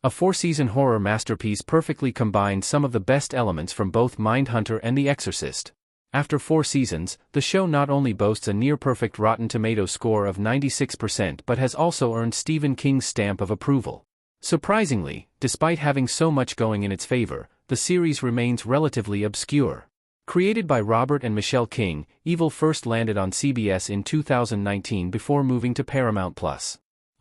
A four-season horror masterpiece perfectly combines some of the best elements from both Mindhunter and The Exorcist. After 4 seasons, the show not only boasts a near-perfect Rotten Tomatoes score of 96% but has also earned Stephen King's stamp of approval. Surprisingly, despite having so much going in its favor, the series remains relatively obscure. Created by Robert and Michelle King, Evil first landed on CBS in 2019 before moving to Paramount+.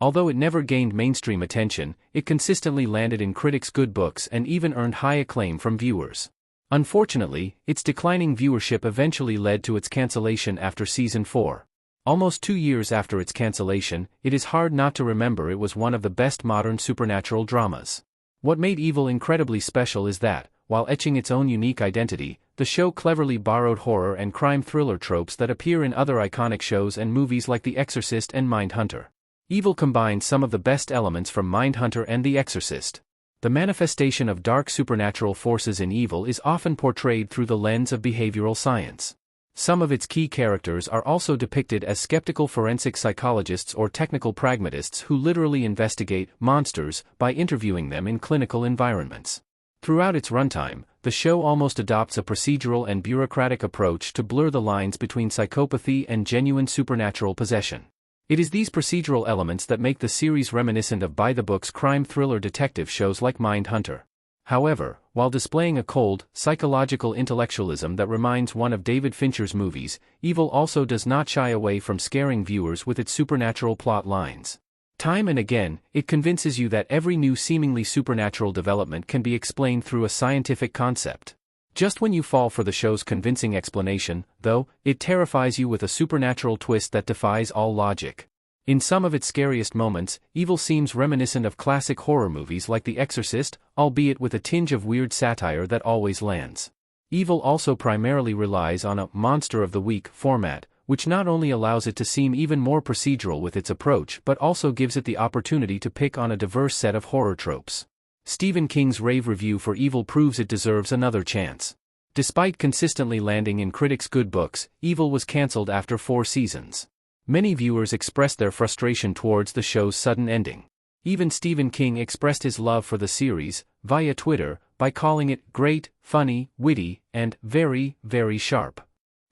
Although it never gained mainstream attention, it consistently landed in critics' good books and even earned high acclaim from viewers. Unfortunately, its declining viewership eventually led to its cancellation after season 4. Almost 2 years after its cancellation, it is hard not to remember it was one of the best modern supernatural dramas. What made Evil incredibly special is that, while etching its own unique identity, the show cleverly borrowed horror and crime thriller tropes that appear in other iconic shows and movies like The Exorcist and Mindhunter. Evil combines some of the best elements from Mindhunter and The Exorcist. The manifestation of dark supernatural forces in Evil is often portrayed through the lens of behavioral science. Some of its key characters are also depicted as skeptical forensic psychologists or technical pragmatists who literally investigate monsters by interviewing them in clinical environments. Throughout its runtime, the show almost adopts a procedural and bureaucratic approach to blur the lines between psychopathy and genuine supernatural possession. It is these procedural elements that make the series reminiscent of by-the-books crime thriller detective shows like Mindhunter. However, while displaying a cold, psychological intellectualism that reminds one of David Fincher's movies, Evil also does not shy away from scaring viewers with its supernatural plot lines. Time and again, it convinces you that every new seemingly supernatural development can be explained through a scientific concept. Just when you fall for the show's convincing explanation, though, it terrifies you with a supernatural twist that defies all logic. In some of its scariest moments, Evil seems reminiscent of classic horror movies like The Exorcist, albeit with a tinge of weird satire that always lands. Evil also primarily relies on a Monster of the Week format, which not only allows it to seem even more procedural with its approach but also gives it the opportunity to pick on a diverse set of horror tropes. Stephen King's rave review for Evil proves it deserves another chance. Despite consistently landing in critics' good books, Evil was cancelled after 4 seasons. Many viewers expressed their frustration towards the show's sudden ending. Even Stephen King expressed his love for the series, via Twitter, by calling it great, funny, witty, and very, very sharp.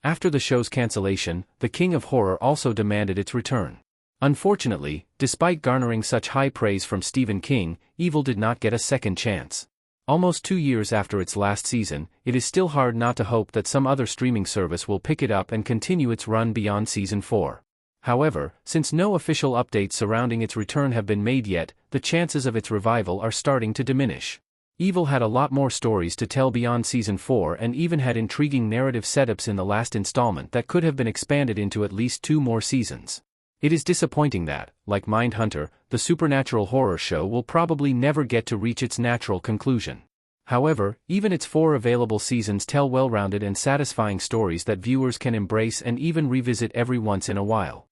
After the show's cancellation, the King of Horror also demanded its return. Unfortunately, despite garnering such high praise from Stephen King, Evil did not get a second chance. Almost 2 years after its last season, it is still hard not to hope that some other streaming service will pick it up and continue its run beyond season 4. However, since no official updates surrounding its return have been made yet, the chances of its revival are starting to diminish. Evil had a lot more stories to tell beyond season 4 and even had intriguing narrative setups in the last installment that could have been expanded into at least 2 more seasons. It is disappointing that, like Mindhunter, the supernatural horror show will probably never get to reach its natural conclusion. However, even its 4 available seasons tell well-rounded and satisfying stories that viewers can embrace and even revisit every once in a while.